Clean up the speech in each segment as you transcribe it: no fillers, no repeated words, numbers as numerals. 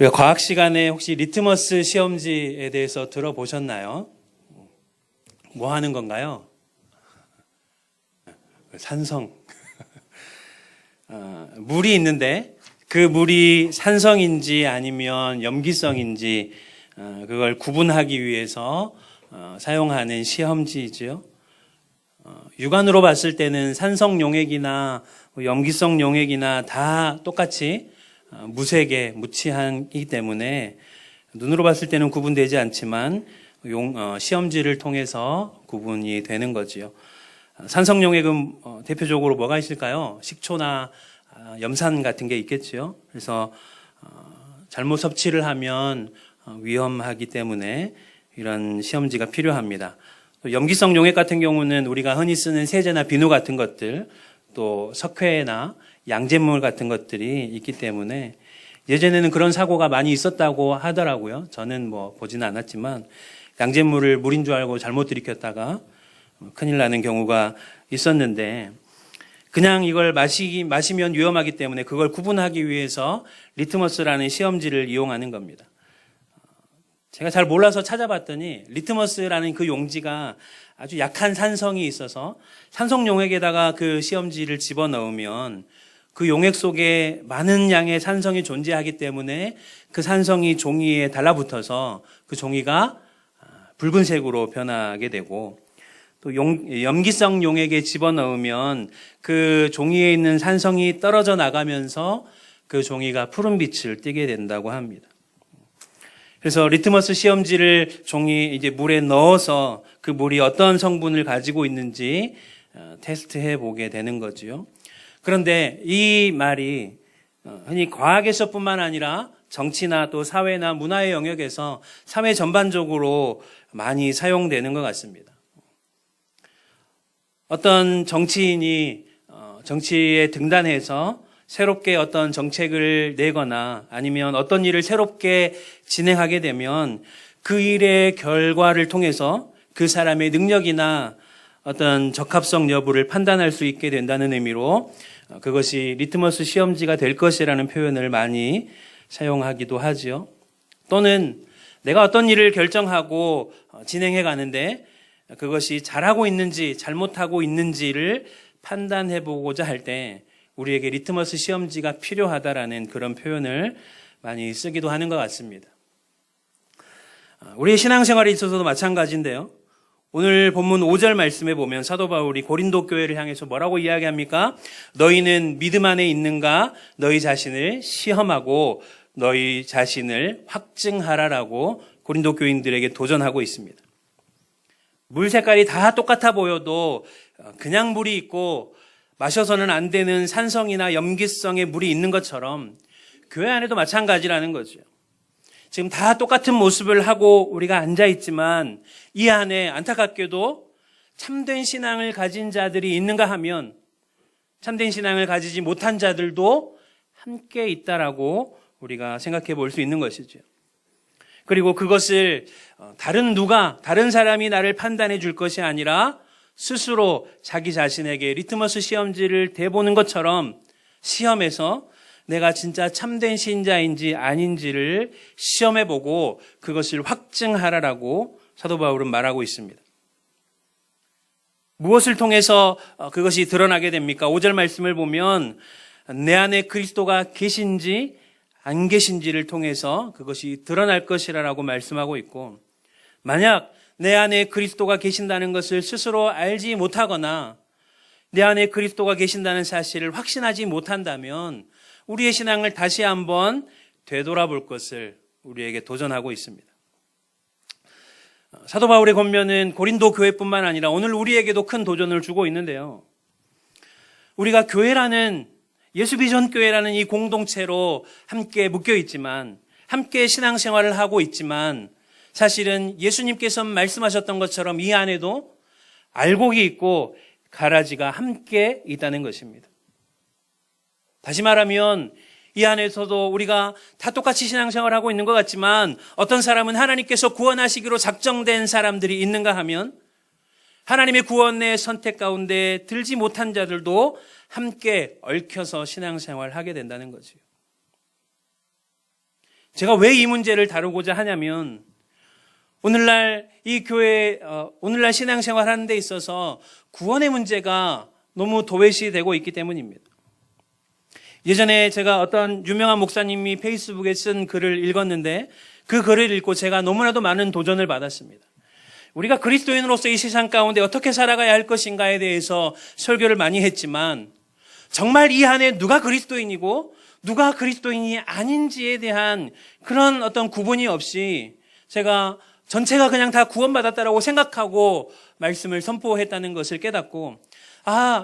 우리가 과학 시간에 혹시 리트머스 시험지에 대해서 들어보셨나요? 뭐 하는 건가요? 산성. 물이 있는데 그 물이 산성인지 아니면 염기성인지 그걸 구분하기 위해서 사용하는 시험지죠. 육안으로 봤을 때는 산성 용액이나 염기성 용액이나 다 똑같이 무색에 무취하기 때문에 눈으로 봤을 때는 구분되지 않지만 시험지를 통해서 구분이 되는 거지요. 산성 용액은 대표적으로 뭐가 있을까요? 식초나 염산 같은 게 있겠죠. 그래서 잘못 섭취를 하면 위험하기 때문에 이런 시험지가 필요합니다. 또 염기성 용액 같은 경우는 우리가 흔히 쓰는 세제나 비누 같은 것들, 또 석회나 양잿물 같은 것들이 있기 때문에 예전에는 그런 사고가 많이 있었다고 하더라고요. 저는 뭐 보지는 않았지만 양잿물을 물인 줄 알고 잘못 들이켰다가 큰일 나는 경우가 있었는데, 그냥 이걸 마시면 위험하기 때문에 그걸 구분하기 위해서 리트머스라는 시험지를 이용하는 겁니다. 제가 잘 몰라서 찾아봤더니 리트머스라는 그 용지가 아주 약한 산성이 있어서 산성 용액에다가 그 시험지를 집어넣으면 그 용액 속에 많은 양의 산성이 존재하기 때문에 그 산성이 종이에 달라붙어서 그 종이가 붉은색으로 변하게 되고, 또 염기성 용액에 집어넣으면 그 종이에 있는 산성이 떨어져 나가면서 그 종이가 푸른 빛을 띠게 된다고 합니다. 그래서 리트머스 시험지를 물에 넣어서 그 물이 어떤 성분을 가지고 있는지 테스트해 보게 되는 거지요. 그런데 이 말이 흔히 과학에서뿐만 아니라 정치나 또 사회나 문화의 영역에서 사회 전반적으로 많이 사용되는 것 같습니다. 어떤 정치인이 정치에 등단해서 새롭게 어떤 정책을 내거나 아니면 어떤 일을 새롭게 진행하게 되면 그 일의 결과를 통해서 그 사람의 능력이나 어떤 적합성 여부를 판단할 수 있게 된다는 의미로 그것이 리트머스 시험지가 될 것이라는 표현을 많이 사용하기도 하죠. 또는 내가 어떤 일을 결정하고 진행해 가는데 그것이 잘하고 있는지 잘못하고 있는지를 판단해 보고자 할 때 우리에게 리트머스 시험지가 필요하다라는 그런 표현을 많이 쓰기도 하는 것 같습니다. 우리의 신앙생활에 있어서도 마찬가지인데요. 오늘 본문 5절 말씀에 보면 사도 바울이 고린도 교회를 향해서 뭐라고 이야기합니까? 너희는 믿음 안에 있는가? 너희 자신을 시험하고 너희 자신을 확증하라라고 고린도 교인들에게 도전하고 있습니다. 물 색깔이 다 똑같아 보여도 그냥 물이 있고 마셔서는 안 되는 산성이나 염기성의 물이 있는 것처럼 교회 안에도 마찬가지라는 거죠. 지금 다 똑같은 모습을 하고 우리가 앉아 있지만 이 안에 안타깝게도 참된 신앙을 가진 자들이 있는가 하면 참된 신앙을 가지지 못한 자들도 함께 있다라고 우리가 생각해 볼 수 있는 것이죠. 그리고 그것을 다른 사람이 나를 판단해 줄 것이 아니라 스스로 자기 자신에게 리트머스 시험지를 대보는 것처럼 시험해서 내가 진짜 참된 신자인지 아닌지를 시험해보고 그것을 확증하라라고 사도 바울은 말하고 있습니다. 무엇을 통해서 그것이 드러나게 됩니까? 5절 말씀을 보면 내 안에 그리스도가 계신지 안 계신지를 통해서 그것이 드러날 것이라고 말씀하고 있고, 만약 내 안에 그리스도가 계신다는 것을 스스로 알지 못하거나 내 안에 그리스도가 계신다는 사실을 확신하지 못한다면 우리의 신앙을 다시 한번 되돌아볼 것을 우리에게 도전하고 있습니다. 사도 바울의 권면은 고린도 교회뿐만 아니라 오늘 우리에게도 큰 도전을 주고 있는데요. 우리가 교회라는 예수비전 교회라는 이 공동체로 함께 묶여 있지만, 함께 신앙생활을 하고 있지만 사실은 예수님께서 말씀하셨던 것처럼 이 안에도 알곡이 있고 가라지가 함께 있다는 것입니다. 다시 말하면 이 안에서도 우리가 다 똑같이 신앙생활을 하고 있는 것 같지만 어떤 사람은 하나님께서 구원하시기로 작정된 사람들이 있는가 하면 하나님의 구원의 선택 가운데 들지 못한 자들도 함께 얽혀서 신앙생활을 하게 된다는 거죠. 제가 왜 이 문제를 다루고자 하냐면 오늘날 이 교회, 오늘날 신앙생활 하는 데 있어서 구원의 문제가 너무 도외시되고 있기 때문입니다. 예전에 제가 어떤 유명한 목사님이 페이스북에 쓴 글을 읽었는데 그 글을 읽고 제가 너무나도 많은 도전을 받았습니다. 우리가 그리스도인으로서 이 세상 가운데 어떻게 살아가야 할 것인가에 대해서 설교를 많이 했지만 정말 이 안에 누가 그리스도인이고 누가 그리스도인이 아닌지에 대한 그런 어떤 구분이 없이 제가 전체가 그냥 다 구원받았다라고 생각하고 말씀을 선포했다는 것을 깨닫고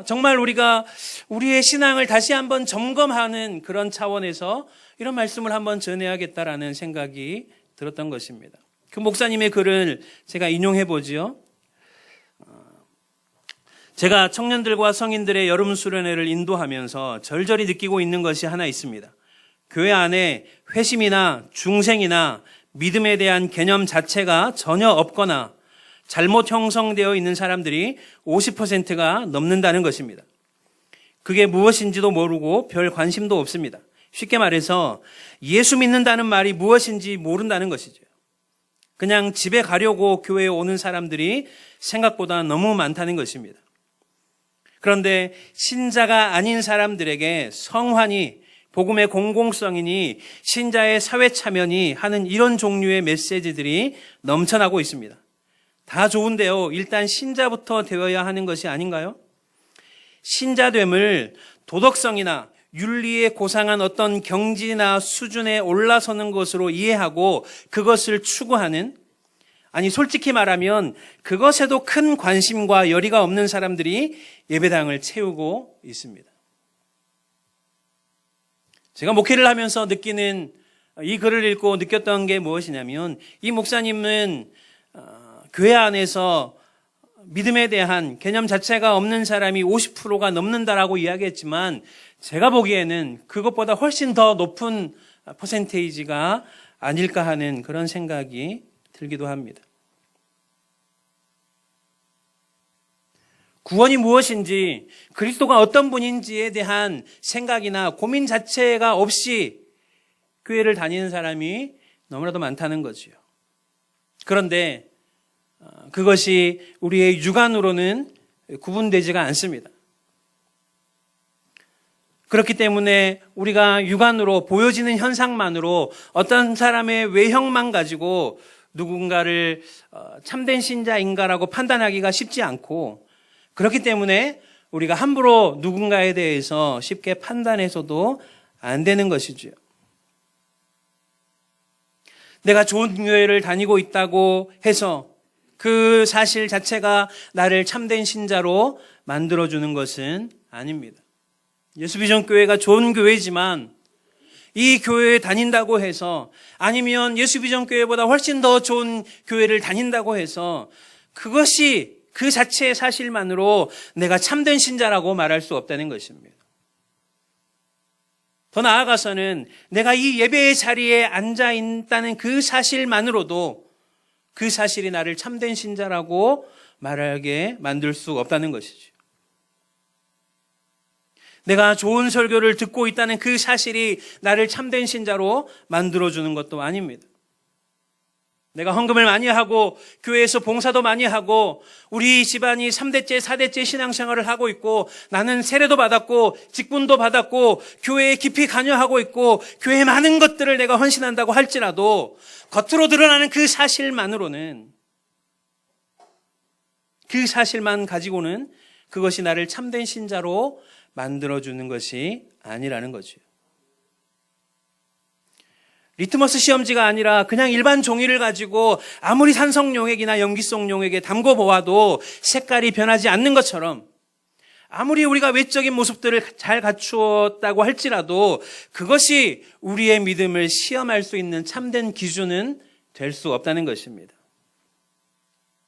정말 우리가 우리의 신앙을 다시 한번 점검하는 그런 차원에서 이런 말씀을 한번 전해야겠다라는 생각이 들었던 것입니다. 그 목사님의 글을 제가 인용해 보지요. 제가 청년들과 성인들의 여름 수련회를 인도하면서 절절히 느끼고 있는 것이 하나 있습니다. 교회 안에 회심이나 중생이나 믿음에 대한 개념 자체가 전혀 없거나 잘못 형성되어 있는 사람들이 50%가 넘는다는 것입니다. 그게 무엇인지도 모르고 별 관심도 없습니다. 쉽게 말해서 예수 믿는다는 말이 무엇인지 모른다는 것이죠. 그냥 집에 가려고 교회에 오는 사람들이 생각보다 너무 많다는 것입니다. 그런데 신자가 아닌 사람들에게 성환이, 복음의 공공성이니 신자의 사회 참여니 하는 이런 종류의 메시지들이 넘쳐나고 있습니다. 다 좋은데요. 일단 신자부터 되어야 하는 것이 아닌가요? 신자됨을 도덕성이나 윤리에 고상한 어떤 경지나 수준에 올라서는 것으로 이해하고 그것을 추구하는, 아니 솔직히 말하면 그것에도 큰 관심과 열의가 없는 사람들이 예배당을 채우고 있습니다. 제가 목회를 하면서 느끼는, 이 글을 읽고 느꼈던 게 무엇이냐면 이 목사님은 교회 안에서 믿음에 대한 개념 자체가 없는 사람이 50%가 넘는다라고 이야기했지만 제가 보기에는 그것보다 훨씬 더 높은 퍼센테이지가 아닐까 하는 그런 생각이 들기도 합니다. 구원이 무엇인지, 그리스도가 어떤 분인지에 대한 생각이나 고민 자체가 없이 교회를 다니는 사람이 너무나도 많다는 거지요. 그런데 그것이 우리의 육안으로는 구분되지가 않습니다. 그렇기 때문에 우리가 육안으로 보여지는 현상만으로 어떤 사람의 외형만 가지고 누군가를 참된 신자인가라고 판단하기가 쉽지 않고, 그렇기 때문에 우리가 함부로 누군가에 대해서 쉽게 판단해서도 안 되는 것이죠. 내가 좋은 교회를 다니고 있다고 해서 그 사실 자체가 나를 참된 신자로 만들어주는 것은 아닙니다. 예수비전교회가 좋은 교회지만 이 교회에 다닌다고 해서, 아니면 예수비전교회보다 훨씬 더 좋은 교회를 다닌다고 해서 그것이 그 자체의 사실만으로 내가 참된 신자라고 말할 수 없다는 것입니다. 더 나아가서는 내가 이 예배의 자리에 앉아 있다는 그 사실만으로도 그 사실이 나를 참된 신자라고 말하게 만들 수 없다는 것이죠. 내가 좋은 설교를 듣고 있다는 그 사실이 나를 참된 신자로 만들어주는 것도 아닙니다. 내가 헌금을 많이 하고 교회에서 봉사도 많이 하고 우리 집안이 3대째 4대째 신앙생활을 하고 있고 나는 세례도 받았고 직분도 받았고 교회에 깊이 관여하고 있고 교회에 많은 것들을 내가 헌신한다고 할지라도 겉으로 드러나는 그 사실만으로는, 그 사실만 가지고는 그것이 나를 참된 신자로 만들어주는 것이 아니라는 거죠. 리트머스 시험지가 아니라 그냥 일반 종이를 가지고 아무리 산성 용액이나 염기성 용액에 담궈 보아도 색깔이 변하지 않는 것처럼, 아무리 우리가 외적인 모습들을 잘 갖추었다고 할지라도 그것이 우리의 믿음을 시험할 수 있는 참된 기준은 될 수 없다는 것입니다.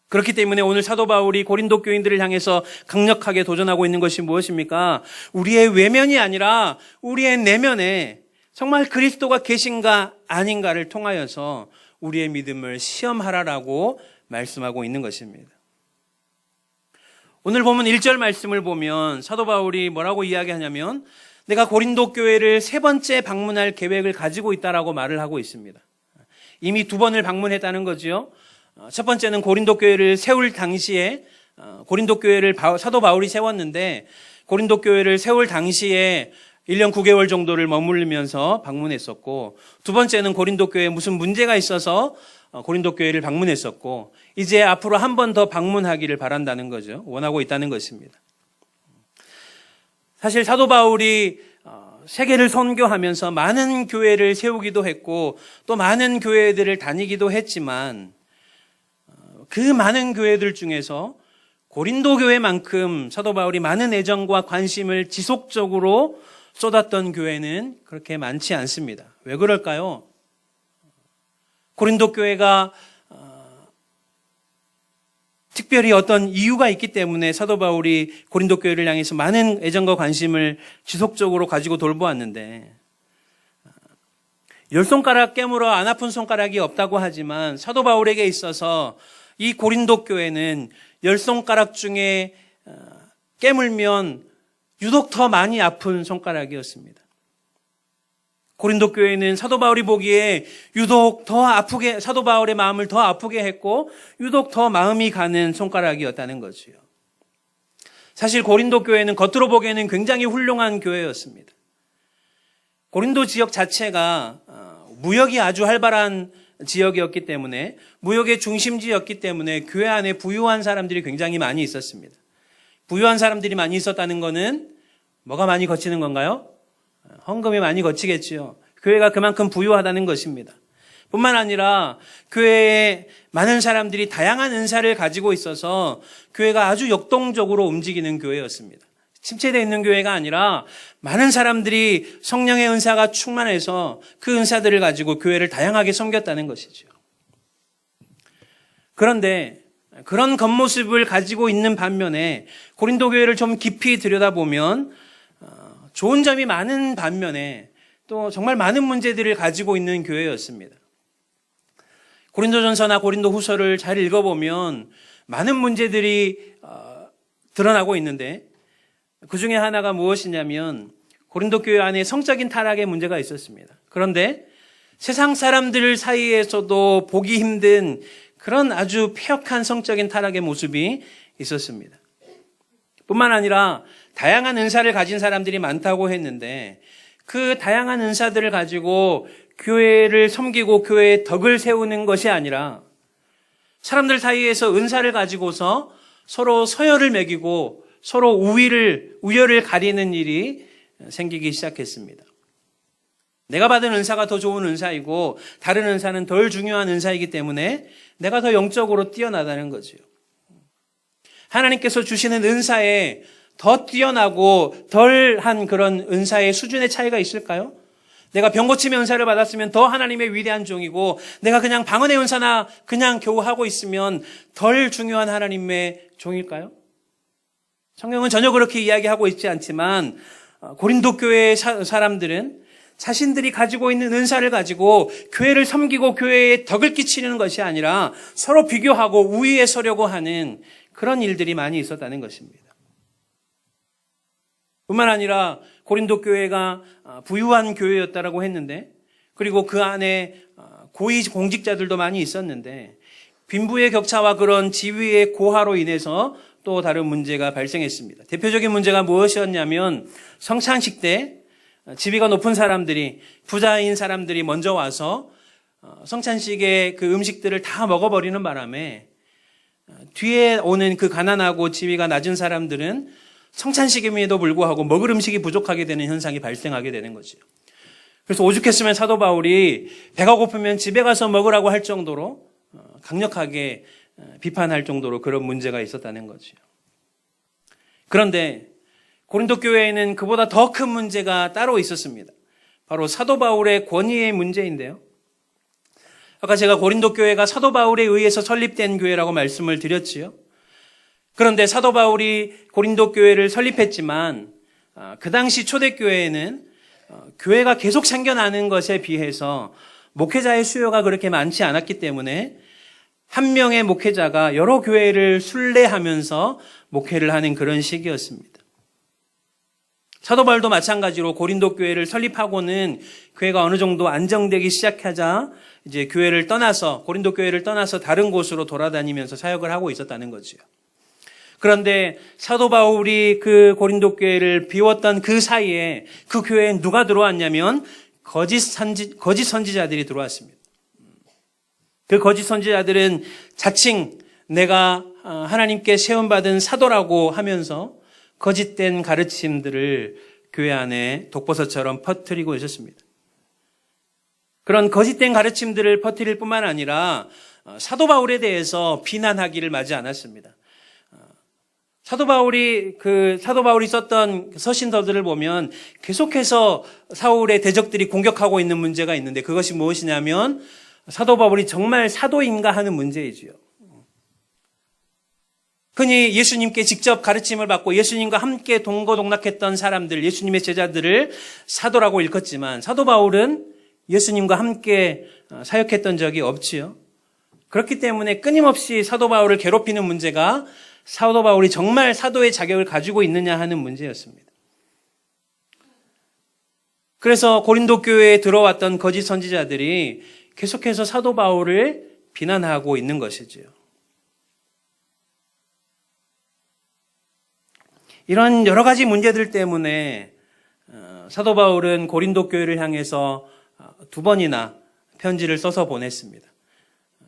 그렇기 때문에 오늘 사도 바울이 고린도 교인들을 향해서 강력하게 도전하고 있는 것이 무엇입니까? 우리의 외면이 아니라 우리의 내면에 정말 그리스도가 계신가 아닌가를 통하여서 우리의 믿음을 시험하라라고 말씀하고 있는 것입니다. 오늘 보면 1절 말씀을 보면 사도 바울이 뭐라고 이야기하냐면, 내가 고린도 교회를 세 번째 방문할 계획을 가지고 있다라고 말을 하고 있습니다. 이미 두 번을 방문했다는 거죠. 첫 번째는 고린도 교회를 세울 당시에 고린도 교회를 사도 바울이 세웠는데 고린도 교회를 세울 당시에 1년 9개월 정도를 머물면서 방문했었고, 두 번째는 고린도 교회에 무슨 문제가 있어서 고린도 교회를 방문했었고, 이제 앞으로 한 번 더 방문하기를 바란다는 거죠. 원하고 있다는 것입니다. 사실 사도 바울이 세계를 선교하면서 많은 교회를 세우기도 했고 또 많은 교회들을 다니기도 했지만 그 많은 교회들 중에서 고린도 교회만큼 사도 바울이 많은 애정과 관심을 지속적으로 쏟았던 교회는 그렇게 많지 않습니다. 왜 그럴까요? 고린도 교회가 특별히 어떤 이유가 있기 때문에 사도 바울이 고린도 교회를 향해서 많은 애정과 관심을 지속적으로 가지고 돌보았는데, 열 손가락 깨물어 안 아픈 손가락이 없다고 하지만 사도 바울에게 있어서 이 고린도 교회는 열 손가락 중에 깨물면 유독 더 많이 아픈 손가락이었습니다. 고린도 교회는 사도 바울이 보기에 유독 더 아프게, 사도 바울의 마음을 더 아프게 했고 유독 더 마음이 가는 손가락이었다는 거지요. 사실 고린도 교회는 겉으로 보기에는 굉장히 훌륭한 교회였습니다. 고린도 지역 자체가 무역이 아주 활발한 지역이었기 때문에, 무역의 중심지였기 때문에 교회 안에 부유한 사람들이 굉장히 많이 있었습니다. 부유한 사람들이 많이 있었다는 것은 뭐가 많이 거치는 건가요? 헌금이 많이 거치겠지요. 교회가 그만큼 부유하다는 것입니다. 뿐만 아니라 교회에 많은 사람들이 다양한 은사를 가지고 있어서 교회가 아주 역동적으로 움직이는 교회였습니다. 침체되어 있는 교회가 아니라 많은 사람들이 성령의 은사가 충만해서 그 은사들을 가지고 교회를 다양하게 섬겼다는 것이죠. 그런데 그런 겉모습을 가지고 있는 반면에 고린도 교회를 좀 깊이 들여다보면 좋은 점이 많은 반면에 또 정말 많은 문제들을 가지고 있는 교회였습니다. 고린도전서나 고린도후서를 잘 읽어보면 많은 문제들이 드러나고 있는데 그 중에 하나가 무엇이냐면 고린도 교회 안에 성적인 타락의 문제가 있었습니다. 그런데 세상 사람들 사이에서도 보기 힘든 그런 아주 폐역한 성적인 타락의 모습이 있었습니다. 뿐만 아니라 다양한 은사를 가진 사람들이 많다고 했는데 그 다양한 은사들을 가지고 교회를 섬기고 교회의 덕을 세우는 것이 아니라 사람들 사이에서 은사를 가지고서 서로 서열을 매기고 서로 우열을 가리는 일이 생기기 시작했습니다. 내가 받은 은사가 더 좋은 은사이고 다른 은사는 덜 중요한 은사이기 때문에 내가 더 영적으로 뛰어나다는 거지요. 하나님께서 주시는 은사에 더 뛰어나고 덜한 그런 은사의 수준의 차이가 있을까요? 내가 병 고침의 은사를 받았으면 더 하나님의 위대한 종이고 내가 그냥 방언의 은사나 그냥 겨우 하고 있으면 덜 중요한 하나님의 종일까요? 성경은 전혀 그렇게 이야기하고 있지 않지만 고린도 교회의 사람들은 자신들이 가지고 있는 은사를 가지고 교회를 섬기고 교회에 덕을 끼치는 것이 아니라 서로 비교하고 우위에 서려고 하는 그런 일들이 많이 있었다는 것입니다. 뿐만 아니라 고린도 교회가 부유한 교회였다라고 했는데, 그리고 그 안에 고위 공직자들도 많이 있었는데 빈부의 격차와 그런 지위의 고하로 인해서 또 다른 문제가 발생했습니다. 대표적인 문제가 무엇이었냐면 성찬식 때 지위가 높은 사람들이, 부자인 사람들이 먼저 와서 성찬식의 그 음식들을 다 먹어버리는 바람에 뒤에 오는 그 가난하고 지위가 낮은 사람들은 성찬식임에도 불구하고 먹을 음식이 부족하게 되는 현상이 발생하게 되는 거죠. 그래서 오죽했으면 사도 바울이 배가 고프면 집에 가서 먹으라고 할 정도로 강력하게 비판할 정도로 그런 문제가 있었다는 거죠. 그런데 고린도 교회에는 그보다 더 큰 문제가 따로 있었습니다. 바로 사도 바울의 권위의 문제인데요. 아까 제가 고린도 교회가 사도 바울에 의해서 설립된 교회라고 말씀을 드렸지요. 그런데 사도 바울이 고린도 교회를 설립했지만 그 당시 초대교회에는 교회가 계속 생겨나는 것에 비해서 목회자의 수요가 그렇게 많지 않았기 때문에 한 명의 목회자가 여러 교회를 순례하면서 목회를 하는 그런 시기였습니다. 사도 바울도 마찬가지로 고린도 교회를 설립하고는 교회가 어느 정도 안정되기 시작하자 이제 고린도 교회를 떠나서 다른 곳으로 돌아다니면서 사역을 하고 있었다는 거지요. 그런데 사도 바울이 그 고린도 교회를 비웠던 그 사이에 그 교회에 누가 들어왔냐면 거짓 선지자들이 들어왔습니다. 그 거짓 선지자들은 자칭 내가 하나님께 세움받은 사도라고 하면서 거짓된 가르침들을 교회 안에 독버섯처럼 퍼뜨리고 있었습니다. 그런 거짓된 가르침들을 퍼뜨릴 뿐만 아니라 사도 바울에 대해서 비난하기를 마지 않았습니다. 사도 바울이 썼던 서신서들을 보면 계속해서 사울의 대적들이 공격하고 있는 문제가 있는데 그것이 무엇이냐면 사도 바울이 정말 사도인가 하는 문제이지요. 흔히 예수님께 직접 가르침을 받고 예수님과 함께 동거동락했던 사람들, 예수님의 제자들을 사도라고 일컫지만 사도 바울은 예수님과 함께 사역했던 적이 없지요. 그렇기 때문에 끊임없이 사도 바울을 괴롭히는 문제가 사도 바울이 정말 사도의 자격을 가지고 있느냐 하는 문제였습니다. 그래서 고린도 교회에 들어왔던 거짓 선지자들이 계속해서 사도 바울을 비난하고 있는 것이지요. 이런 여러 가지 문제들 때문에 사도 바울은 고린도 교회를 향해서 2번이나 편지를 써서 보냈습니다.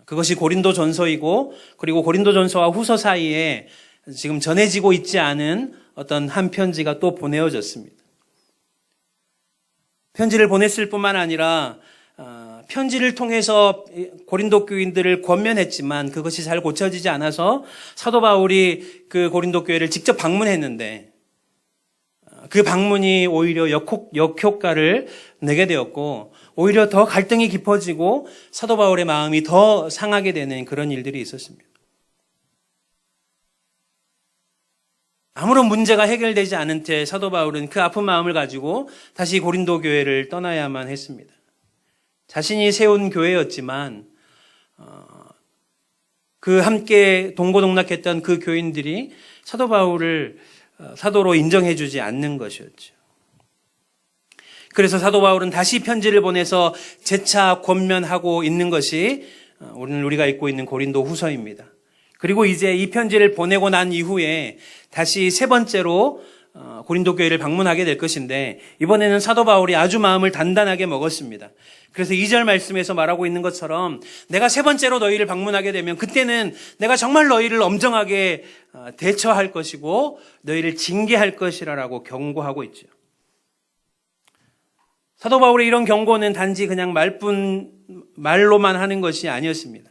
그것이 고린도 전서이고 그리고 고린도 전서와 후서 사이에 지금 전해지고 있지 않은 어떤 한 편지가 또 보내어졌습니다. 편지를 보냈을 뿐만 아니라 편지를 통해서 고린도 교인들을 권면했지만 그것이 잘 고쳐지지 않아서 사도 바울이 그 고린도 교회를 직접 방문했는데 그 방문이 오히려 역효과를 내게 되었고 오히려 더 갈등이 깊어지고 사도 바울의 마음이 더 상하게 되는 그런 일들이 있었습니다. 아무런 문제가 해결되지 않은 채 사도 바울은 그 아픈 마음을 가지고 다시 고린도 교회를 떠나야만 했습니다. 자신이 세운 교회였지만 그 함께 동고동락했던 그 교인들이 사도 바울을 사도로 인정해 주지 않는 것이었죠. 그래서 사도 바울은 다시 편지를 보내서 재차 권면하고 있는 것이 오늘 우리가 읽고 있는 고린도 후서입니다. 그리고 이제 이 편지를 보내고 난 이후에 다시 3번째로 고린도 교회를 방문하게 될 것인데 이번에는 사도 바울이 아주 마음을 단단하게 먹었습니다. 그래서 2절 말씀에서 말하고 있는 것처럼 내가 3번째로 너희를 방문하게 되면 그때는 내가 정말 너희를 엄정하게 대처할 것이고 너희를 징계할 것이라고 경고하고 있죠. 사도 바울의 이런 경고는 단지 그냥 말로만 하는 것이 아니었습니다.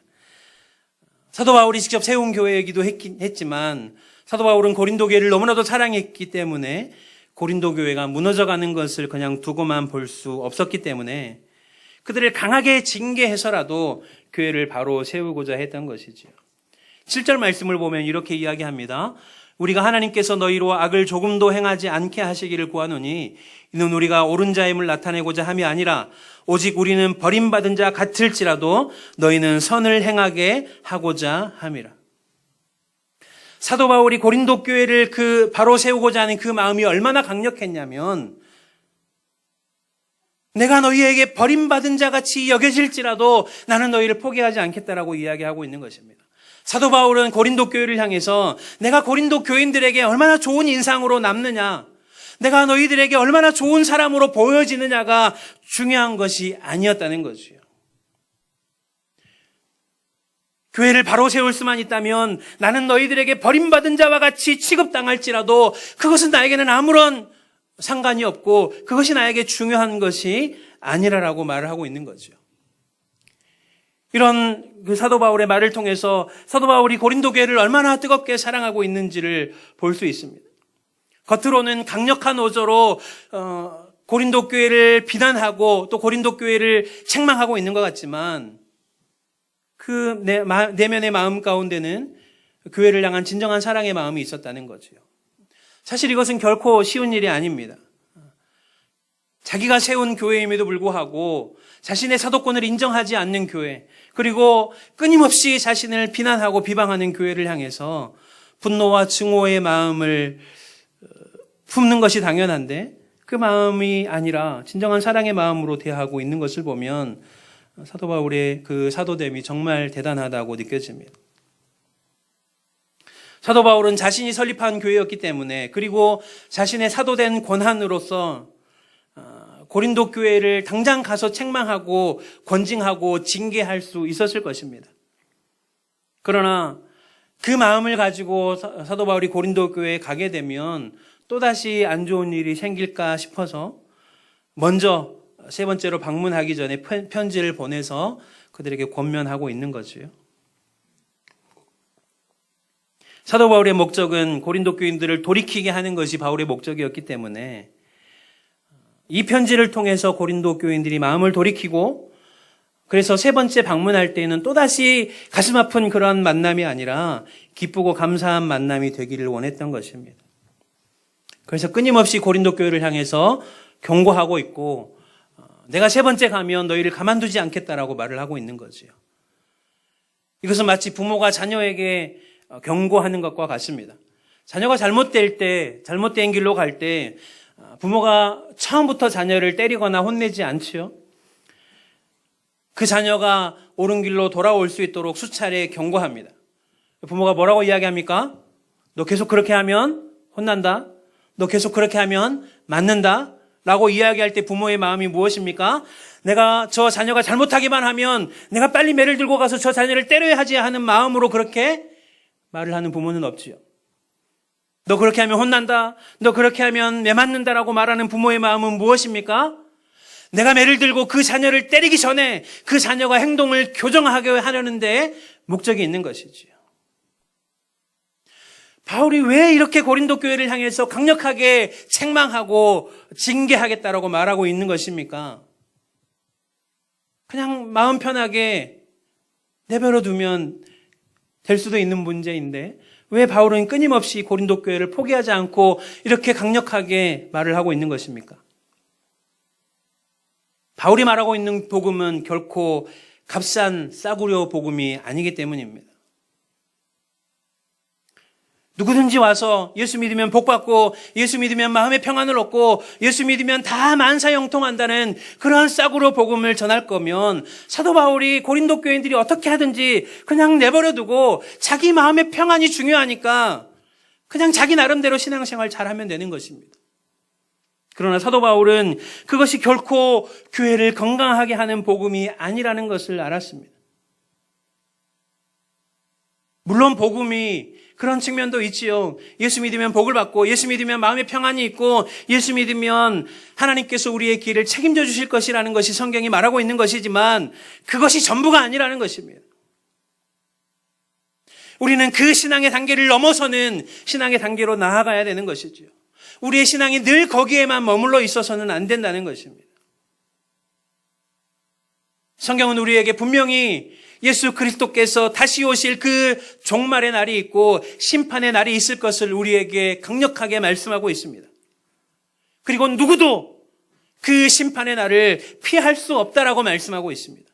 사도 바울이 직접 세운 교회이기도 했지만 사도 바울은 고린도 교회를 너무나도 사랑했기 때문에 고린도 교회가 무너져가는 것을 그냥 두고만 볼 수 없었기 때문에 그들을 강하게 징계해서라도 교회를 바로 세우고자 했던 것이지요. 7절 말씀을 보면 이렇게 이야기합니다. 우리가 하나님께서 너희로 악을 조금도 행하지 않게 하시기를 구하노니 이는 우리가 옳은 자임을 나타내고자 함이 아니라 오직 우리는 버림받은 자 같을지라도 너희는 선을 행하게 하고자 함이라. 사도 바울이 고린도 교회를 바로 세우고자 하는 그 마음이 얼마나 강력했냐면 내가 너희에게 버림받은 자 같이 여겨질지라도 나는 너희를 포기하지 않겠다라고 이야기하고 있는 것입니다. 사도 바울은 고린도 교회를 향해서 내가 고린도 교인들에게 얼마나 좋은 인상으로 남느냐, 내가 너희들에게 얼마나 좋은 사람으로 보여지느냐가 중요한 것이 아니었다는 거죠. 교회를 바로 세울 수만 있다면 나는 너희들에게 버림받은 자와 같이 취급당할지라도 그것은 나에게는 아무런 상관이 없고 그것이 나에게 중요한 것이 아니라라고 말을 하고 있는 거죠. 이런 그 사도 바울의 말을 통해서 사도 바울이 고린도 교회를 얼마나 뜨겁게 사랑하고 있는지를 볼 수 있습니다. 겉으로는 강력한 어조로 고린도 교회를 비난하고 또 고린도 교회를 책망하고 있는 것 같지만 그 내면의 마음 가운데는 교회를 향한 진정한 사랑의 마음이 있었다는 거죠. 사실 이것은 결코 쉬운 일이 아닙니다. 자기가 세운 교회임에도 불구하고 자신의 사도권을 인정하지 않는 교회, 그리고 끊임없이 자신을 비난하고 비방하는 교회를 향해서 분노와 증오의 마음을 품는 것이 당연한데 그 마음이 아니라 진정한 사랑의 마음으로 대하고 있는 것을 보면 사도 바울의 그 사도됨이 정말 대단하다고 느껴집니다. 사도 바울은 자신이 설립한 교회였기 때문에, 그리고 자신의 사도된 권한으로서 고린도 교회를 당장 가서 책망하고 권징하고 징계할 수 있었을 것입니다. 그러나 그 마음을 가지고 사도 바울이 고린도 교회에 가게 되면 또다시 안 좋은 일이 생길까 싶어서 먼저 세 번째로 방문하기 전에 편지를 보내서 그들에게 권면하고 있는 거지요. 사도 바울의 목적은 고린도 교인들을 돌이키게 하는 것이 바울의 목적이었기 때문에 이 편지를 통해서 고린도 교인들이 마음을 돌이키고, 그래서 세 번째 방문할 때는 또다시 가슴 아픈 그런 만남이 아니라 기쁘고 감사한 만남이 되기를 원했던 것입니다. 그래서 끊임없이 고린도 교회를 향해서 경고하고 있고, 내가 세 번째 가면 너희를 가만두지 않겠다라고 말을 하고 있는 거지요. 이것은 마치 부모가 자녀에게 경고하는 것과 같습니다. 자녀가 잘못된 길로 갈 때 부모가 처음부터 자녀를 때리거나 혼내지 않지요. 그 자녀가 옳은 길로 돌아올 수 있도록 수차례 경고합니다. 부모가 뭐라고 이야기합니까? 너 계속 그렇게 하면 혼난다. 너 계속 그렇게 하면 맞는다. 라고 이야기할 때 부모의 마음이 무엇입니까? 내가 저 자녀가 잘못하기만 하면 내가 빨리 매를 들고 가서 저 자녀를 때려야 하지 하는 마음으로 그렇게 말을 하는 부모는 없지요. 너 그렇게 하면 혼난다. 너 그렇게 하면 매 맞는다라고 말하는 부모의 마음은 무엇입니까? 내가 매를 들고 그 자녀를 때리기 전에 그 자녀가 행동을 교정하게 하려는 데 목적이 있는 것이지요. 바울이 왜 이렇게 고린도 교회를 향해서 강력하게 책망하고 징계하겠다라고 말하고 있는 것입니까? 그냥 마음 편하게 내버려 두면 될 수도 있는 문제인데 왜 바울은 끊임없이 고린도 교회를 포기하지 않고 이렇게 강력하게 말을 하고 있는 것입니까? 바울이 말하고 있는 복음은 결코 값싼 싸구려 복음이 아니기 때문입니다. 누구든지 와서 예수 믿으면 복 받고 예수 믿으면 마음의 평안을 얻고 예수 믿으면 다 만사형통한다는 그러한 싸구려 복음을 전할 거면 사도 바울이 고린도 교인들이 어떻게 하든지 그냥 내버려 두고 자기 마음의 평안이 중요하니까 그냥 자기 나름대로 신앙생활 잘하면 되는 것입니다. 그러나 사도 바울은 그것이 결코 교회를 건강하게 하는 복음이 아니라는 것을 알았습니다. 물론 복음이 그런 측면도 있지요. 예수 믿으면 복을 받고 예수 믿으면 마음의 평안이 있고 예수 믿으면 하나님께서 우리의 길을 책임져 주실 것이라는 것이 성경이 말하고 있는 것이지만 그것이 전부가 아니라는 것입니다. 우리는 그 신앙의 단계를 넘어서는 신앙의 단계로 나아가야 되는 것이죠. 우리의 신앙이 늘 거기에만 머물러 있어서는 안 된다는 것입니다. 성경은 우리에게 분명히 예수 그리스도께서 다시 오실 그 종말의 날이 있고 심판의 날이 있을 것을 우리에게 강력하게 말씀하고 있습니다. 그리고 누구도 그 심판의 날을 피할 수 없다라고 말씀하고 있습니다.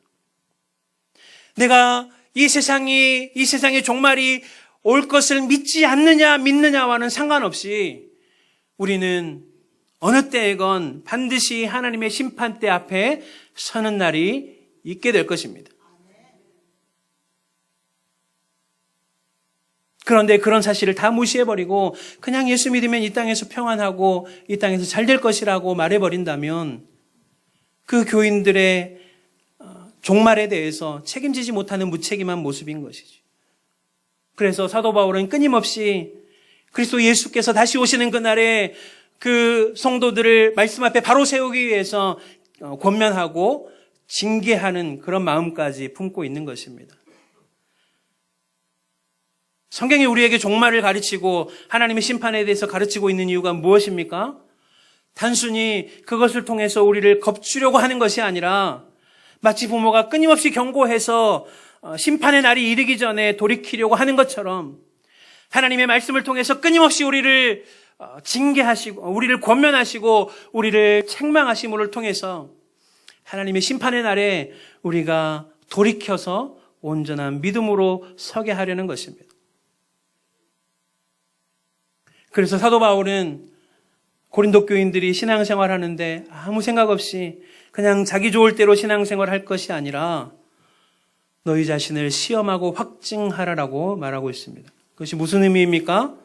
내가 이 세상의 종말이 올 것을 믿지 않느냐 믿느냐와는 상관없이 우리는 어느 때에건 반드시 하나님의 심판대 앞에 서는 날이 있게 될 것입니다. 그런데 그런 사실을 다 무시해버리고 그냥 예수 믿으면 이 땅에서 평안하고 이 땅에서 잘 될 것이라고 말해버린다면 그 교인들의 종말에 대해서 책임지지 못하는 무책임한 모습인 것이죠. 그래서 사도 바울은 끊임없이 그리스도 예수께서 다시 오시는 그날에 그 성도들을 말씀 앞에 바로 세우기 위해서 권면하고 징계하는 그런 마음까지 품고 있는 것입니다. 성경이 우리에게 종말을 가르치고 하나님의 심판에 대해서 가르치고 있는 이유가 무엇입니까? 단순히 그것을 통해서 우리를 겁주려고 하는 것이 아니라 마치 부모가 끊임없이 경고해서 심판의 날이 이르기 전에 돌이키려고 하는 것처럼 하나님의 말씀을 통해서 끊임없이 우리를 징계하시고 우리를 권면하시고 우리를 책망하심을 통해서 하나님의 심판의 날에 우리가 돌이켜서 온전한 믿음으로 서게 하려는 것입니다. 그래서 사도 바울은 고린도 교인들이 신앙생활 하는데 아무 생각 없이 그냥 자기 좋을 대로 신앙생활 할 것이 아니라 너희 자신을 시험하고 확증하라라고 말하고 있습니다. 그것이 무슨 의미입니까?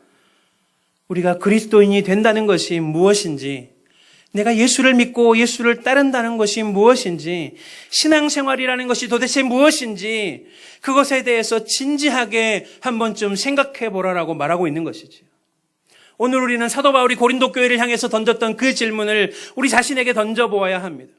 우리가 그리스도인이 된다는 것이 무엇인지, 내가 예수를 믿고 예수를 따른다는 것이 무엇인지, 신앙생활이라는 것이 도대체 무엇인지 그것에 대해서 진지하게 한 번쯤 생각해 보라라고 말하고 있는 것이지요. 오늘 우리는 사도 바울이 고린도 교회를 향해서 던졌던 그 질문을 우리 자신에게 던져보아야 합니다.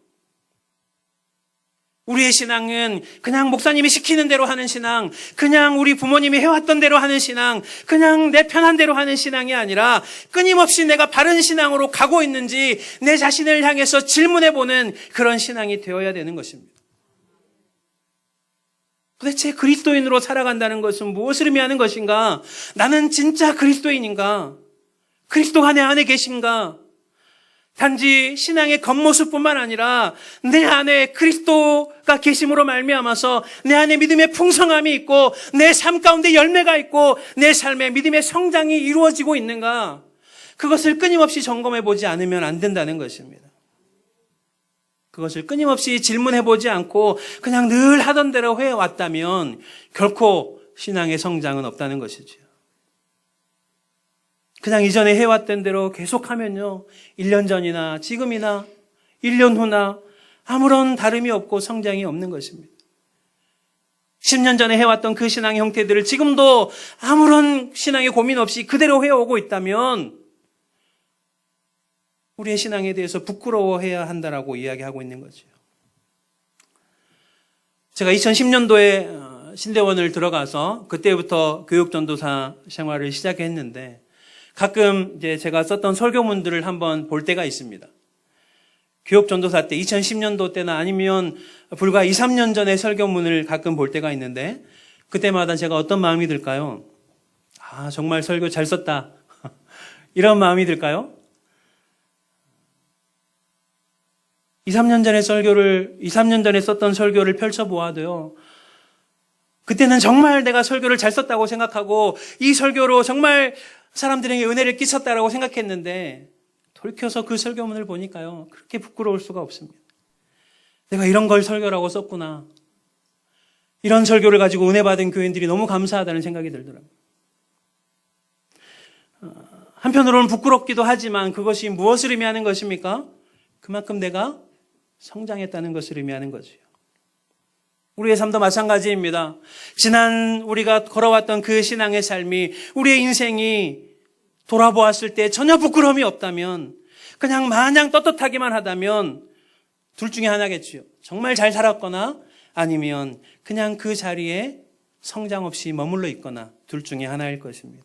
우리의 신앙은 그냥 목사님이 시키는 대로 하는 신앙, 그냥 우리 부모님이 해왔던 대로 하는 신앙, 그냥 내 편한 대로 하는 신앙이 아니라 끊임없이 내가 바른 신앙으로 가고 있는지 내 자신을 향해서 질문해보는 그런 신앙이 되어야 되는 것입니다. 도대체 그리스도인으로 살아간다는 것은 무엇을 의미하는 것인가? 나는 진짜 그리스도인인가? 그리스도가 내 안에 계신가? 단지 신앙의 겉모습뿐만 아니라 내 안에 그리스도가 계심으로 말미암아서 내 안에 믿음의 풍성함이 있고 내 삶 가운데 열매가 있고 내 삶에 믿음의 성장이 이루어지고 있는가? 그것을 끊임없이 점검해 보지 않으면 안 된다는 것입니다. 그것을 끊임없이 질문해 보지 않고 그냥 늘 하던 대로 해왔다면 결코 신앙의 성장은 없다는 것이죠. 그냥 이전에 해왔던 대로 계속하면요, 1년 전이나 지금이나 1년 후나 아무런 다름이 없고 성장이 없는 것입니다. 10년 전에 해왔던 그 신앙의 형태들을 지금도 아무런 신앙의 고민 없이 그대로 해오고 있다면 우리의 신앙에 대해서 부끄러워해야 한다라고 이야기하고 있는 거죠. 제가 2010년도에 신대원을 들어가서 그때부터 교육전도사 생활을 시작했는데 가끔 이제 제가 썼던 설교문들을 한번 볼 때가 있습니다. 교육전도사 때 2010년도 때나 아니면 불과 2, 3년 전에 설교문을 가끔 볼 때가 있는데 그때마다 제가 어떤 마음이 들까요? 아, 정말 설교 잘 썼다. 이런 마음이 들까요? 2, 3년 전에 썼던 설교를 펼쳐보아도요, 그때는 정말 내가 설교를 잘 썼다고 생각하고 이 설교로 정말 사람들에게 은혜를 끼쳤다라고 생각했는데 돌이켜서 그 설교문을 보니까요, 그렇게 부끄러울 수가 없습니다. 내가 이런 걸 설교라고 썼구나. 이런 설교를 가지고 은혜 받은 교인들이 너무 감사하다는 생각이 들더라고요. 한편으로는 부끄럽기도 하지만 그것이 무엇을 의미하는 것입니까? 그만큼 내가 성장했다는 것을 의미하는 거죠. 우리의 삶도 마찬가지입니다. 지난 우리가 걸어왔던 그 신앙의 삶이, 우리의 인생이 돌아보았을 때 전혀 부끄러움이 없다면, 그냥 마냥 떳떳하기만 하다면 둘 중에 하나겠죠. 정말 잘 살았거나 아니면 그냥 그 자리에 성장 없이 머물러 있거나 둘 중에 하나일 것입니다.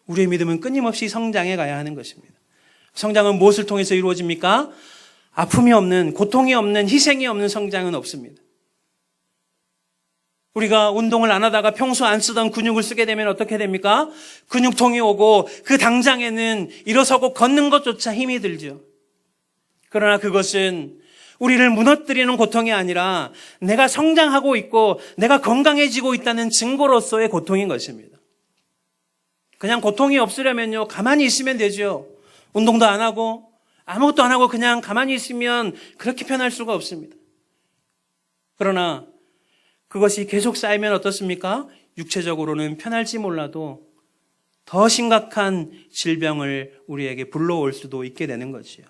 우리의 믿음은 끊임없이 성장해 가야 하는 것입니다. 성장은 무엇을 통해서 이루어집니까? 아픔이 없는, 고통이 없는, 희생이 없는 성장은 없습니다. 우리가 운동을 안 하다가 평소 안 쓰던 근육을 쓰게 되면 어떻게 됩니까? 근육통이 오고 그 당장에는 일어서고 걷는 것조차 힘이 들죠. 그러나 그것은 우리를 무너뜨리는 고통이 아니라 내가 성장하고 있고 내가 건강해지고 있다는 증거로서의 고통인 것입니다. 그냥 고통이 없으려면요, 가만히 있으면 되죠. 운동도 안 하고 아무것도 안 하고 그냥 가만히 있으면 그렇게 편할 수가 없습니다. 그러나 그것이 계속 쌓이면 어떻습니까? 육체적으로는 편할지 몰라도 더 심각한 질병을 우리에게 불러올 수도 있게 되는 거지요.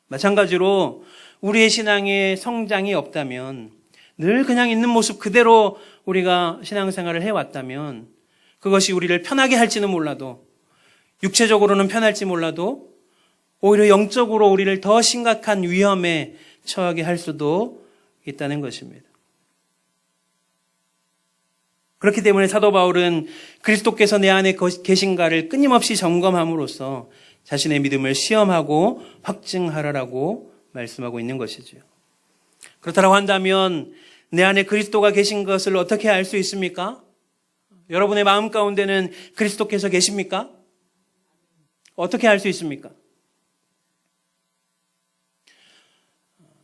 마찬가지로 우리의 신앙의 성장이 없다면, 늘 그냥 있는 모습 그대로 우리가 신앙생활을 해왔다면 그것이 우리를 편하게 할지는 몰라도, 육체적으로는 편할지 몰라도 오히려 영적으로 우리를 더 심각한 위험에 처하게 할 수도 있다는 것입니다. 그렇기 때문에 사도 바울은 그리스도께서 내 안에 계신가를 끊임없이 점검함으로써 자신의 믿음을 시험하고 확증하라라고 말씀하고 있는 것이죠. 그렇다고 한다면 내 안에 그리스도가 계신 것을 어떻게 알 수 있습니까? 여러분의 마음 가운데는 그리스도께서 계십니까? 어떻게 알 수 있습니까?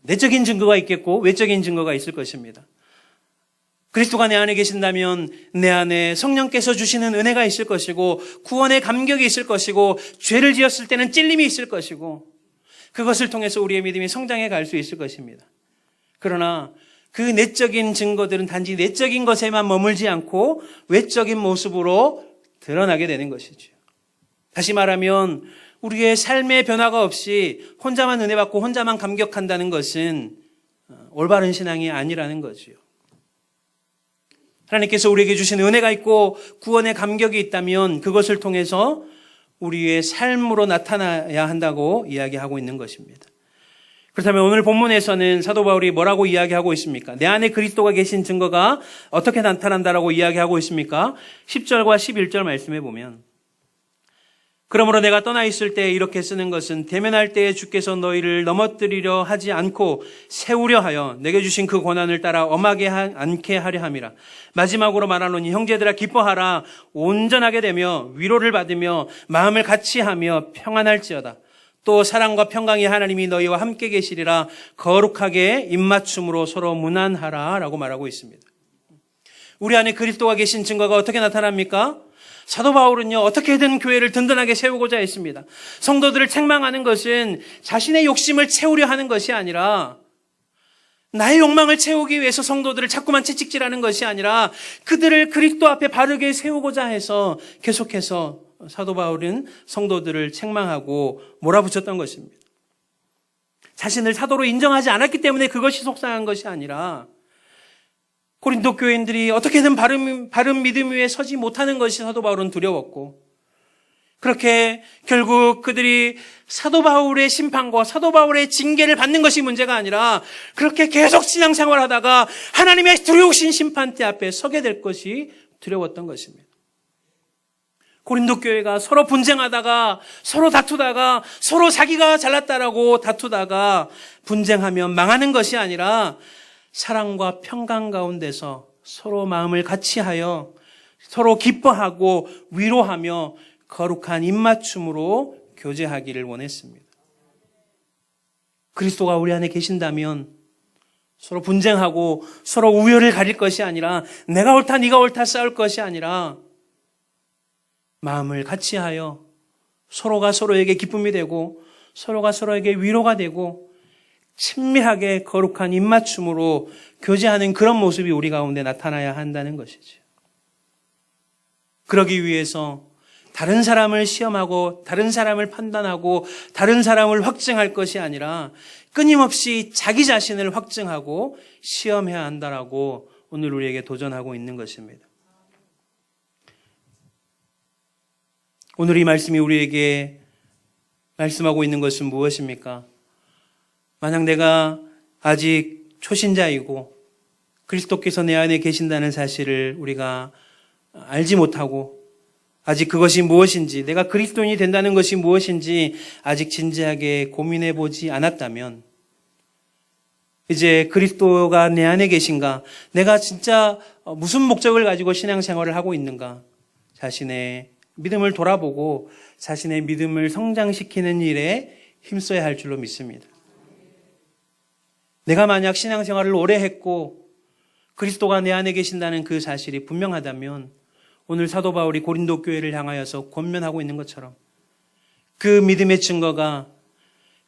내적인 증거가 있겠고 외적인 증거가 있을 것입니다. 그리스도가 내 안에 계신다면 내 안에 성령께서 주시는 은혜가 있을 것이고 구원의 감격이 있을 것이고 죄를 지었을 때는 찔림이 있을 것이고 그것을 통해서 우리의 믿음이 성장해 갈 수 있을 것입니다. 그러나 그 내적인 증거들은 단지 내적인 것에만 머물지 않고 외적인 모습으로 드러나게 되는 것이죠. 다시 말하면 우리의 삶의 변화가 없이 혼자만 은혜 받고 혼자만 감격한다는 것은 올바른 신앙이 아니라는 거지요. 하나님께서 우리에게 주신 은혜가 있고 구원의 감격이 있다면 그것을 통해서 우리의 삶으로 나타나야 한다고 이야기하고 있는 것입니다. 그렇다면 오늘 본문에서는 사도 바울이 뭐라고 이야기하고 있습니까? 내 안에 그리스도가 계신 증거가 어떻게 나타난다라고 이야기하고 있습니까? 10절과 11절 말씀해 보면 그러므로 내가 떠나 있을 때 이렇게 쓰는 것은 대면할 때에 주께서 너희를 넘어뜨리려 하지 않고 세우려 하여 내게 주신 그 권한을 따라 엄하게 않게 하려 함이라. 마지막으로 말하노니 형제들아 기뻐하라. 온전하게 되며 위로를 받으며 마음을 같이 하며 평안할지어다. 또 사랑과 평강이 하나님이 너희와 함께 계시리라. 거룩하게 입맞춤으로 서로 문안하라 라고 말하고 있습니다. 우리 안에 그리스도가 계신 증거가 어떻게 나타납니까? 사도 바울은요, 어떻게든 교회를 든든하게 세우고자 했습니다. 성도들을 책망하는 것은 자신의 욕심을 채우려 하는 것이 아니라 나의 욕망을 채우기 위해서 성도들을 자꾸만 채찍질하는 것이 아니라 그들을 그리스도 앞에 바르게 세우고자 해서 계속해서 사도 바울은 성도들을 책망하고 몰아붙였던 것입니다. 자신을 사도로 인정하지 않았기 때문에 그것이 속상한 것이 아니라 고린도 교인들이 어떻게든 바른 믿음 위에 서지 못하는 것이 사도 바울은 두려웠고 그렇게 결국 그들이 사도 바울의 심판과 사도 바울의 징계를 받는 것이 문제가 아니라 그렇게 계속 신앙생활하다가 하나님의 두려우신 심판대 앞에 서게 될 것이 두려웠던 것입니다. 고린도 교회가 서로 분쟁하다가 서로 다투다가 서로 자기가 잘났다라고 다투다가 분쟁하면 망하는 것이 아니라 사랑과 평강 가운데서 서로 마음을 같이 하여 서로 기뻐하고 위로하며 거룩한 입맞춤으로 교제하기를 원했습니다. 그리스도가 우리 안에 계신다면 서로 분쟁하고 서로 우열을 가릴 것이 아니라 내가 옳다 네가 옳다 싸울 것이 아니라 마음을 같이 하여 서로가 서로에게 기쁨이 되고 서로가 서로에게 위로가 되고 친밀하게 거룩한 입맞춤으로 교제하는 그런 모습이 우리 가운데 나타나야 한다는 것이죠. 그러기 위해서 다른 사람을 시험하고 다른 사람을 판단하고 다른 사람을 확증할 것이 아니라 끊임없이 자기 자신을 확증하고 시험해야 한다라고 오늘 우리에게 도전하고 있는 것입니다. 오늘 이 말씀이 우리에게 말씀하고 있는 것은 무엇입니까? 만약 내가 아직 초신자이고 그리스도께서 내 안에 계신다는 사실을 우리가 알지 못하고 아직 그것이 무엇인지 내가 그리스도인이 된다는 것이 무엇인지 아직 진지하게 고민해 보지 않았다면 이제 그리스도가 내 안에 계신가? 내가 진짜 무슨 목적을 가지고 신앙생활을 하고 있는가? 자신의 믿음을 돌아보고 자신의 믿음을 성장시키는 일에 힘써야 할 줄로 믿습니다. 내가 만약 신앙생활을 오래 했고 그리스도가 내 안에 계신다는 그 사실이 분명하다면 오늘 사도 바울이 고린도 교회를 향하여서 권면하고 있는 것처럼 그 믿음의 증거가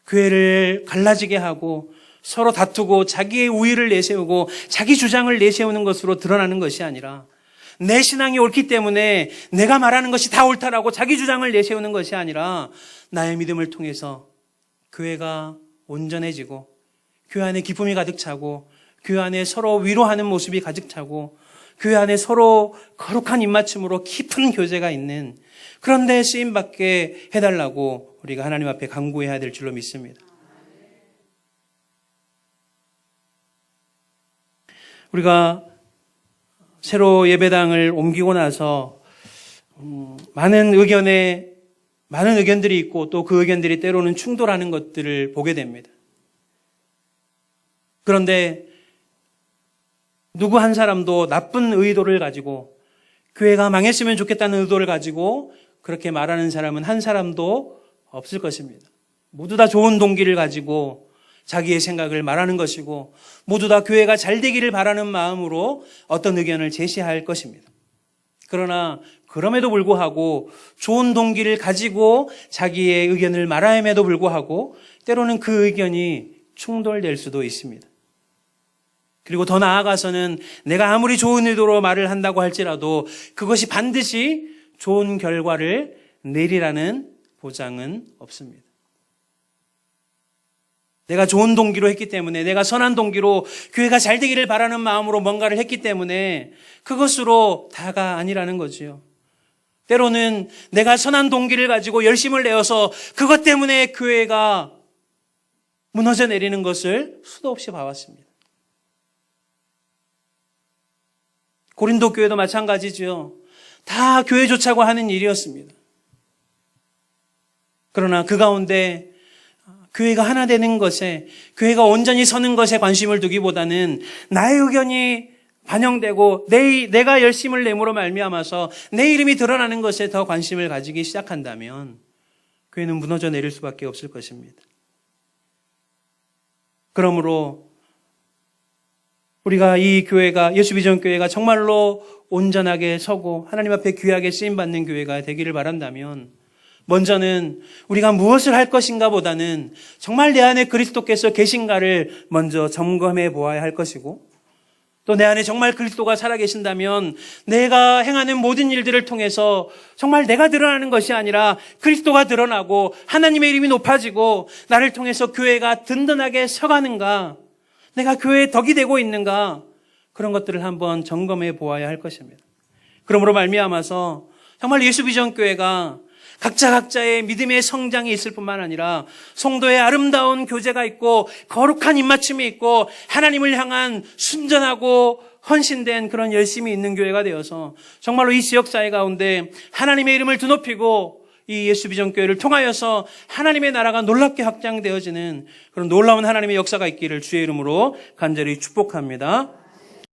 교회를 갈라지게 하고 서로 다투고 자기의 우위를 내세우고 자기 주장을 내세우는 것으로 드러나는 것이 아니라 내 신앙이 옳기 때문에 내가 말하는 것이 다 옳다라고 자기 주장을 내세우는 것이 아니라 나의 믿음을 통해서 교회가 온전해지고 교회 안에 기쁨이 가득 차고 교회 안에 서로 위로하는 모습이 가득 차고 교회 안에 서로 거룩한 입맞춤으로 깊은 교제가 있는 그런 데 쓰임받게 해달라고 우리가 하나님 앞에 간구해야 될 줄로 믿습니다. 우리가 새로 예배당을 옮기고 나서 많은 의견들이 있고 또 그 의견들이 때로는 충돌하는 것들을 보게 됩니다. 그런데 누구 한 사람도 나쁜 의도를 가지고 교회가 망했으면 좋겠다는 의도를 가지고 그렇게 말하는 사람은 한 사람도 없을 것입니다. 모두 다 좋은 동기를 가지고 자기의 생각을 말하는 것이고 모두 다 교회가 잘 되기를 바라는 마음으로 어떤 의견을 제시할 것입니다. 그러나 그럼에도 불구하고 좋은 동기를 가지고 자기의 의견을 말함에도 불구하고 때로는 그 의견이 충돌될 수도 있습니다. 그리고 더 나아가서는 내가 아무리 좋은 의도로 말을 한다고 할지라도 그것이 반드시 좋은 결과를 내리라는 보장은 없습니다. 내가 좋은 동기로 했기 때문에, 내가 선한 동기로 교회가 잘 되기를 바라는 마음으로 뭔가를 했기 때문에 그것으로 다가 아니라는 거지요. 때로는 내가 선한 동기를 가지고 열심을 내어서 그것 때문에 교회가 무너져 내리는 것을 수도 없이 봐왔습니다. 고린도 교회도 마찬가지죠. 다 교회 좋자고 하는 일이었습니다. 그러나 그 가운데 교회가 하나 되는 것에, 교회가 온전히 서는 것에 관심을 두기보다는 나의 의견이 반영되고 내가 열심을 내므로 말미암아서 내 이름이 드러나는 것에 더 관심을 가지기 시작한다면 교회는 무너져 내릴 수밖에 없을 것입니다. 그러므로 우리가 이 교회가, 예수비전 교회가 정말로 온전하게 서고 하나님 앞에 귀하게 쓰임받는 교회가 되기를 바란다면 먼저는 우리가 무엇을 할 것인가 보다는 정말 내 안에 그리스도께서 계신가를 먼저 점검해 보아야 할 것이고, 또 내 안에 정말 그리스도가 살아계신다면 내가 행하는 모든 일들을 통해서 정말 내가 드러나는 것이 아니라 그리스도가 드러나고 하나님의 이름이 높아지고 나를 통해서 교회가 든든하게 서가는가, 내가 교회의 덕이 되고 있는가, 그런 것들을 한번 점검해 보아야 할 것입니다. 그러므로 말미암아서 정말 예수비전 교회가 각자의 믿음의 성장이 있을 뿐만 아니라 성도의 아름다운 교제가 있고 거룩한 입맞춤이 있고 하나님을 향한 순전하고 헌신된 그런 열심이 있는 교회가 되어서 정말로 이 지역사회 가운데 하나님의 이름을 드높이고 이 예수비전 교회를 통하여서 하나님의 나라가 놀랍게 확장되어지는 그런 놀라운 하나님의 역사가 있기를 주의 이름으로 간절히 축복합니다.